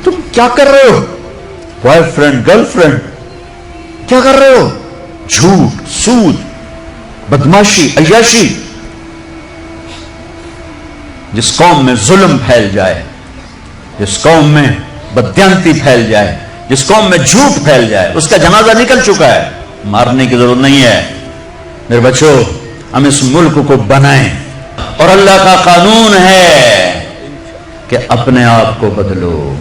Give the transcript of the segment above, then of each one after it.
تم کیا کر رہے ہو؟ بوائے فرینڈ گرل فرینڈ کیا کر رہے ہو؟ جھوٹ، سود، بدماشی، عیاشی. جس قوم میں ظلم پھیل جائے، جس قوم میں بددیانتی پھیل جائے، جس قوم میں جھوٹ پھیل جائے، اس کا جنازہ نکل چکا ہے، مارنے کی ضرورت نہیں ہے. میرے بچوں، ہم اس ملک کو بنائیں، اور اللہ کا قانون ہے کہ اپنے آپ کو بدلو.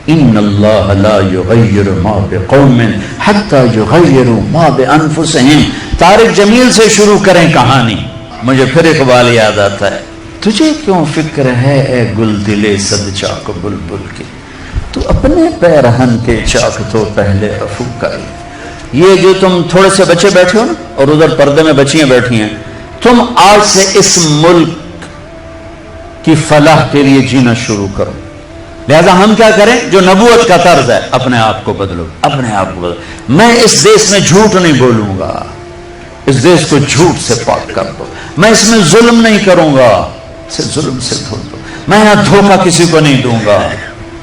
ان اللہ لا یغیر ما بقوم حتی یغیروا ما بانفسہم. طارق جمیل سے شروع کریں کہانی. مجھے پھر اقبال یاد آتا ہے. تجھے کیوں فکر ہے اے گل دلے صد چاک بلبل کی، تو اپنے پیرہن کے چاک تو پہلے رفو کر. یہ جو تم تھوڑے سے بچے بیٹھے ہو نا، اور ادھر پردے میں بچیاں بیٹھی ہیں، تم آج سے اس ملک کی فلاح کے لیے جینا شروع کرو. لہذا ہم کیا کریں؟ جو نبوت کا طرز ہے، اپنے آپ کو بدلو، اپنے آپ کو بدلو. میں اس دیش میں جھوٹ نہیں بولوں گا، اس دیش کو جھوٹ سے پاک کر دو. میں اس میں ظلم نہیں کروں گا، اسے ظلم سے دھو دو. میں یہاں دھوکہ کسی کو نہیں دوں گا،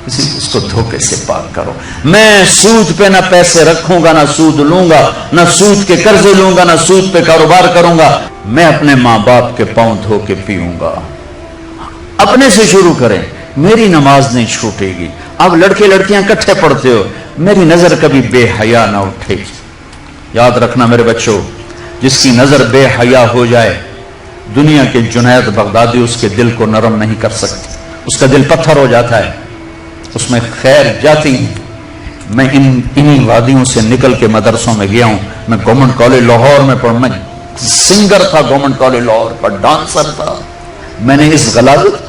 اس کو دھوکے سے پاک کرو. میں سود پہ نہ پیسے رکھوں گا، نہ سود لوں گا، نہ سود کے قرضے لوں گا، نہ سود پہ کاروبار کروں گا. میں اپنے ماں باپ کے پاؤں دھو کے پیوں گا. اپنے سے شروع کریں. میری نماز نہیں چھوٹے گی. اب لڑکے لڑکیاں کٹھے پڑھتے ہو، میری نظر کبھی بے حیا نہ اٹھے گی. یاد رکھنا میرے بچوں، جس کی نظر بے حیا ہو جائے، دنیا کے جنید بغدادی اس کے دل کو نرم نہیں کر سکتی، اس کا دل پتھر ہو جاتا ہے، اس میں خیر جاتی. میں انہی وادیوں سے نکل کے مدرسوں میں گیا ہوں. میں گورنمنٹ کالج لاہور میں پڑھا، میں سنگر تھا گورنمنٹ کالج لاہور کا، ڈانسر تھا. میں نے اس غلاظت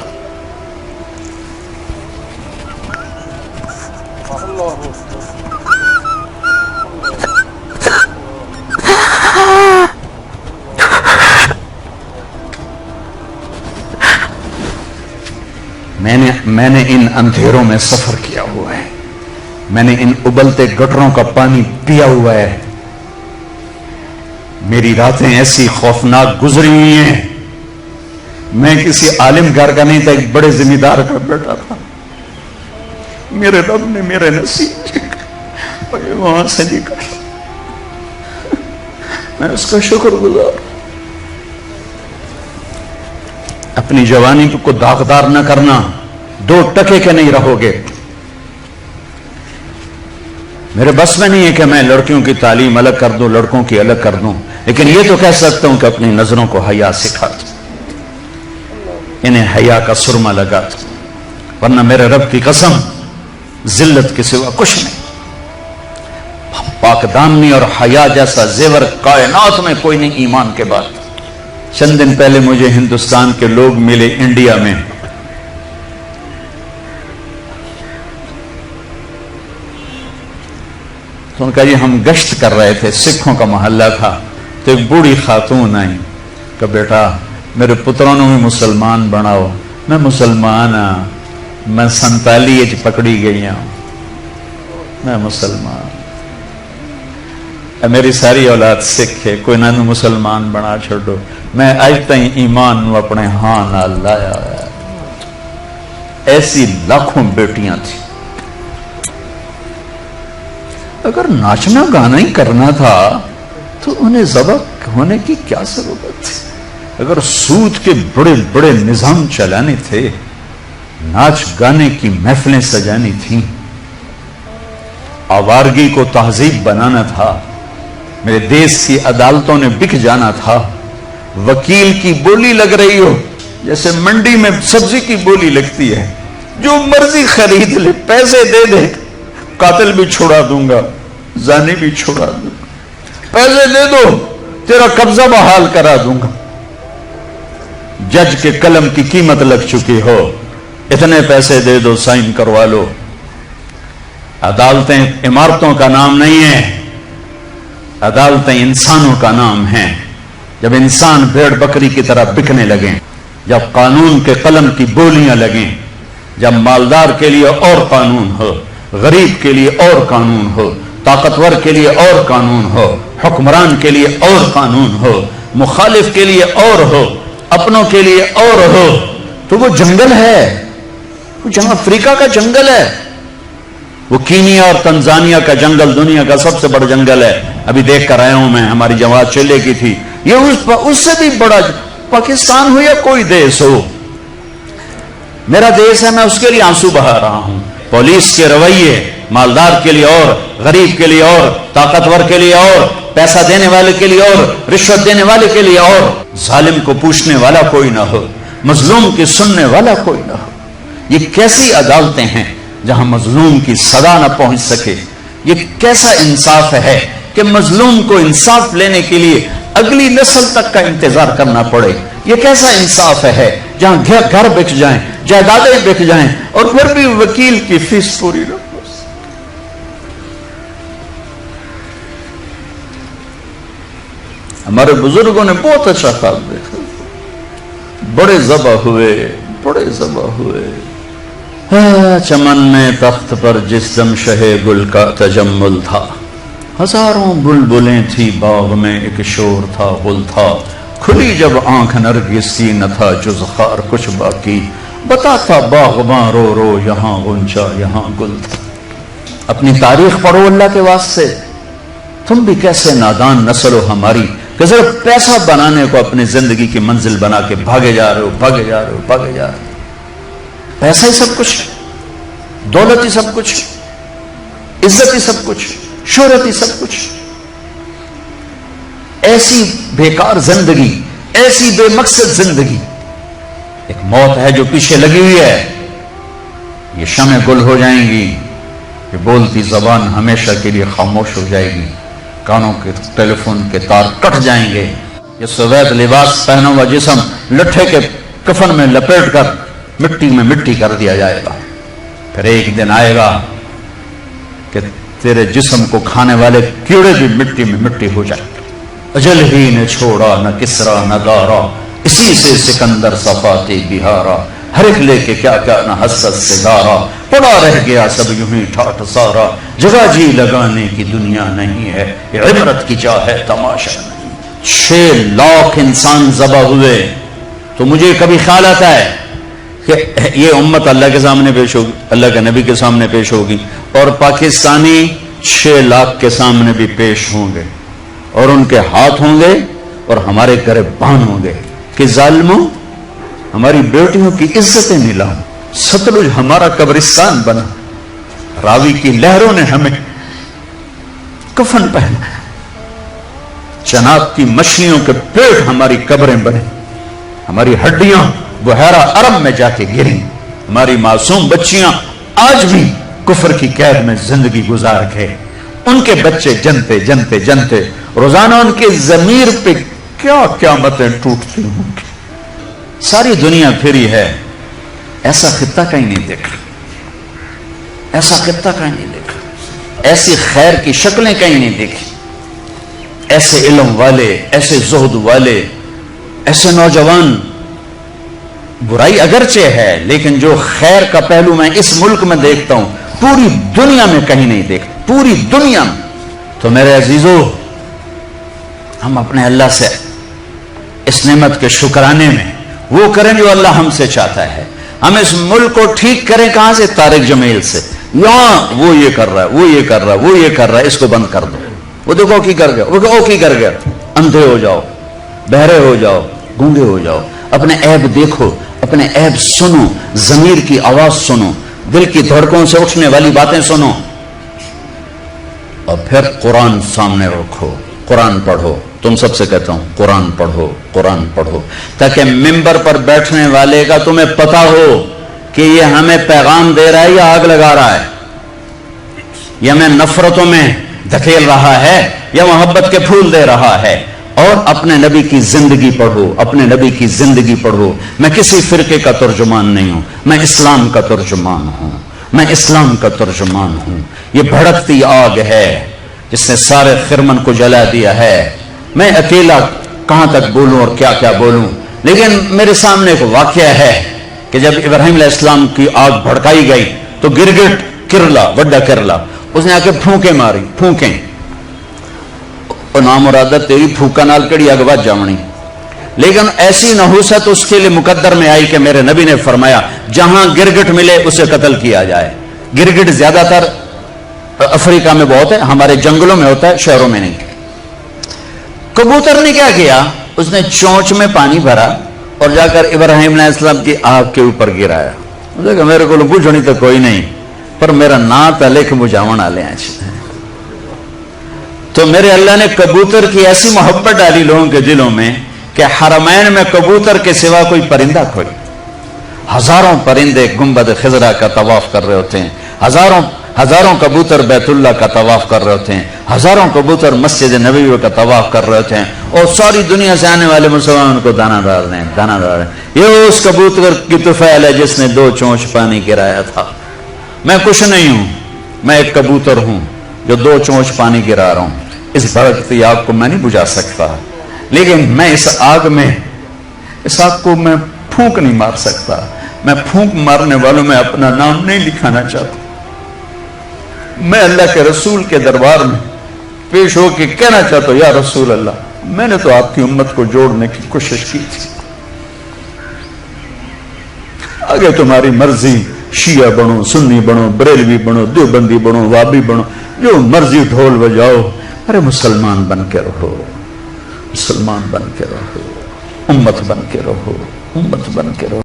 میں نے ان اندھیروں میں سفر کیا ہوا ہے. میں نے ان ابلتے گٹروں کا پانی پیا ہوا ہے. میری راتیں ایسی خوفناک گزری ہوئی ہیں. میں کسی عالم گھر کا نہیں تھا، ایک بڑے ذمہ دار کا بیٹا تھا. میرے رب نے میرے نصیب وہاں سے نکالا. میں اس کا شکر گزار. اپنی جوانی کو داغدار نہ کرنا، 2 ٹکے کے نہیں رہو گے. میرے بس میں نہیں ہے کہ میں لڑکیوں کی تعلیم الگ کر دوں، لڑکوں کی الگ کر دوں، لیکن یہ تو کہہ سکتا ہوں کہ اپنی نظروں کو حیا سکھا دوں، انہیں حیا کا سرما لگا دوں. ورنہ میرے رب کی قسم، ذلت کے سوا کچھ نہیں. پاک دامنی اور حیا جیسا زیور کائنات میں کوئی نہیں ایمان کے بعد. چند دن پہلے مجھے ہندوستان کے لوگ ملے انڈیا میں. تو ان کا یہ ہم گشت کر رہے تھے، سکھوں کا محلہ تھا. تو ایک بوڑھی خاتون آئی کہ بیٹا میرے پتروں نے مسلمان بناؤ. میں مسلمان ہاں، میں 47 پکڑی گئی ہوں، میں مسلمان. میری ساری اولاد سکھ ہے، کوئی نہ مسلمان بنا چھوڑو. میں آج تائیں ایمان نو اپنے ہاں نہ لایا. ایسی لاکھوں بیٹیاں تھی. اگر ناچنا گانا ہی کرنا تھا تو انہیں ذبح ہونے کی کیا ضرورت تھی؟ اگر سود کے بڑے بڑے نظام چلانے تھے، ناچ گانے کی محفلیں سجانی تھیں، آوارگی کو تہذیب بنانا تھا، میرے دیش کی عدالتوں نے بک جانا تھا، وکیل کی بولی لگ رہی ہو جیسے منڈی میں سبزی کی بولی لگتی ہے، جو مرضی خرید لے، پیسے دے دے، قاتل بھی چھوڑا دوں گا، زانی بھی چھوڑا دوں گا، پیسے دے دو تیرا قبضہ بحال کرا دوں گا. جج کے قلم کی قیمت لگ چکی ہو، اتنے پیسے دے دو، سائن کروا لو. عدالتیں عمارتوں کا نام نہیں ہے، عدالتیں انسانوں کا نام ہیں. جب انسان بھیڑ بکری کی طرح بکنے لگیں، جب قانون کے قلم کی بولیاں لگیں، جب مالدار کے لیے اور قانون ہو، غریب کے لیے اور قانون ہو، طاقتور کے لیے اور قانون ہو، حکمران کے لیے اور قانون ہو، مخالف کے لیے اور ہو، اپنوں کے لیے اور ہو، تو وہ جنگل ہے، وہ جہاں افریقہ کا جنگل ہے. वो कीनिया और तंजानिया का जंगल दुनिया का सबसे बड़ा जंगल है, अभी देख कर आया हूं मैं, हमारी जमात चले की थी। ये उससे भी बड़ा पाकिस्तान हो या कोई देश हो, मेरा देश है, मैं उसके लिए आंसू बहा रहा हूं। पुलिस के रवैये मालदार के लिए और, गरीब के लिए और, ताकतवर के लिए और, पैसा देने वाले के लिए और, रिश्वत देने वाले के लिए और, जालिम को पूछने वाला कोई ना हो, मजलूम की सुनने वाला कोई ना हो। ये कैसी अदालतें हैं जहां मजलूम की सदा न पहुंच सके। ये कैसा इंसाफ है कि मजलूम को इंसाफ लेने के लिए अगली नस्ल तक का इंतजार करना पड़े। ये कैसा इंसाफ है जहां घर बिक जाएं, जायदादें बिक जाएं और फिर भी वकील की फीस पूरी न हो। हमारे बुजुर्गों ने बहुत अच्छा ख्वाब देखा, बड़े ज़बा हुए, बड़े ज़बा हुए। चमन में तख्त पर जिस दम शहे गुल का तजम्मुल था, हजारों बुलबुलें थी बाग में, एक शोर था गुल था, खुली जब आंख नरगिस की न था जुज़ खार कुछ बाकी, बताता बागबां रो रो यहाँ गुंचा यहाँ गुल था। अपनी तारीख पढ़ो अल्लाह के वास्ते। तुम भी कैसे नादान नस्ल हो हमारी कि सिर्फ पैसा बनाने को अपनी जिंदगी की मंजिल बना के भागे जा रहे हो, भागे जा रहे हो, भागे जा रहे हो। पैसा ही सब कुछ, दौलत ही सब कुछ, इज्जत ही सब कुछ, शोहरत ही सब कुछ। ऐसी बेकार जिंदगी, ऐसी बेमकसद जिंदगी। एक मौत है जो पीछे लगी हुई है, ये शमे गुल हो जाएंगी, ये बोलती जबान हमेशा के लिए खामोश हो जाएगी, कानों के टेलीफोन के तार कट जाएंगे, ये सफेद लिबास पहना हुआ जिस्म लट्ठे के कफन में लपेट कर मिट्टी में मिट्टी कर दिया जाएगा। फिर एक दिन आएगा कि तेरे जिस्म को खाने वाले कीड़े भी मिट्टी में मिट्टी हो जाएंगे। अजल ही ने छोड़ा न किसरा न दारा, इसी से सिकंदर सफाते बिहारा, हर एक लेके क्या क्या न हसरत से दारा, पड़ा रह गया सब यूं ही ठाठ सारा, जगह जी लगाने की दुनिया नहीं है, इबरत की चाह है तमाशा नहीं। 6 लाख इंसान ज़बा हुए, तो मुझे कभी ख्याल आता है कि ये उम्मत अल्लाह के सामने पेश होगी, अल्लाह के नबी के सामने पेश होगी, और पाकिस्तानी 6 लाख के सामने भी पेश होंगे, और उनके हाथ होंगे और हमारे गिरबान होंगे कि जालिमों हमारी बेटियों की इज्जतें नीलाम, सतलुज हमारा कब्रिस्तान बना, रावी की लहरों ने हमें कफन पहना, जनाब की मछलियों के पेट हमारी कब्रें बने, हमारी हड्डियां बुहरा अरब में जाके गिरी, हमारी मासूम बच्चियां आज भी कुफर की कैद में जिंदगी गुजार के, उनके बच्चे जनते जनते जनते रोजाना उनके जमीर पे क्या क्या मतें टूटती होंगी। सारी दुनिया फिरी है, ऐसा खित्ता कहीं नहीं देखा, ऐसा खित्ता कहीं नहीं देखा, ऐसी खैर की शक्लें कहीं नहीं देखी, ऐसे इल्म वाले, ऐसे ज़ुहद वाले, ऐसे नौजवान। बुराई अगरचे है, लेकिन जो खैर का पहलू मैं इस मुल्क में देखता हूं, पूरी दुनिया में कहीं नहीं देखता, पूरी दुनिया में। तो मेरे अजीजों, हम अपने अल्लाह से इस नेमत के शुक्राने में वो करें जो अल्लाह हमसे चाहता है। हम इस मुल्क को ठीक करें कहां से? तारिक जमील से। यहां वो ये कर रहा है, वो ये कर रहा है, वो ये कर रहा है, इसको बंद कर दो। वो देखो की कर गया, वो की कर गया। अंधे हो जाओ, बहरे हो जाओ, गूंगे हो जाओ, अपने ऐब देखो, अपने ऐब सुनो, जमीर की आवाज सुनो, दिल की धड़कों से उठने वाली बातें सुनो, और फिर कुरान सामने रखो, कुरान पढ़ो। तुम सबसे कहता हूं कुरान पढ़ो, कुरान पढ़ो, ताकि मिंबर पर बैठने वाले का तुम्हें पता हो कि ये हमें पैगाम दे रहा है या आग लगा रहा है, या हमें नफरतों में धकेल रहा है या मोहब्बत के फूल दे रहा है। और अपने नबी की जिंदगी पढ़ो, अपने नबी की जिंदगी पढ़ो। मैं किसी फिरके का तर्जुमान नहीं हूं, मैं इस्लाम का तर्जुमान हूं, मैं इस्लाम का तर्जुमान हूं। ये भड़कती आग है जिसने सारे खिरमन को जला दिया है। मैं अकेला कहां तक बोलूं और क्या क्या बोलूं, लेकिन मेरे सामने एक वाकया है कि जब इब्राहिम अलैहिस्सलाम की आग भड़काई गई तो गिरगिट किरला, वड्डा किरला, उसने आके फूंके मारी, फूंके नाम मुरादा तेरी फूका नाल कड़ी अग बच जावनी। लेकिन ऐसी नहूसत उसके लिए मुकद्दर में आई कि मेरे नबी ने फरमाया जहां गिरगिट मिले उसे कत्ल किया जाए। गिरगिट ज्यादातर अफ्रीका में बहुत है, हमारे जंगलों में होता है, शहरों में नहीं। कबूतर ने क्या किया, उसने चोंच में पानी भरा और जाकर इब्राहिम अलैहिस्सलाम की आग के ऊपर गिराया। उसने कहा मेरे को बुझनी तो कोई नहीं, पर मेरा ना तो लिख बुझावन वाले हैं। तो मेरे अल्लाह ने कबूतर की ऐसी मोहब्बत डाली लोगों के दिलों में कि हरमैन में कबूतर के सिवा कोई परिंदा कोई, हजारों परिंदे गुंबद खिजरा का तवाफ कर रहे होते हैं, हजारों कबूतर बैतुल्ला का तवाफ कर रहे होते हैं, हजारों कबूतर मस्जिद नबवी का तवाफ कर रहे होते हैं, और सारी दुनिया से आने वाले मुसलमान उनको दाना डाल रहे हैं, दाना डाल रहे हैं। ये उस कबूतर की तुफैल है जिसने 2 चोंच पानी गिराया था। मैं कुछ नहीं हूं, मैं एक कबूतर हूं जो 2 चोंच पानी गिरा रहा हूं। इस भड़कती आग को मैं नहीं बुझा सकता, लेकिन मैं इस आग को मैं फूंक नहीं मार सकता। मैं फूंक मारने वालों में अपना नाम नहीं लिखाना चाहता। मैं अल्लाह के रसूल के दरबार में पेश होकर कहना चाहता हूं, या रसूल अल्लाह, मैंने तो आपकी उम्मत को जोड़ने की कोशिश की थी, आगे तुम्हारी मर्जी, शिया बनो, सुन्नी बनो, बरेलवी बनो, देवबंदी बनो, वाबी बनो, जो मर्जी ढोल बजाओ, अरे मुसलमान बन के रहो, मुसलमान बन के रहो, उम्मत बन के रहो, उम्मत बन के रहो।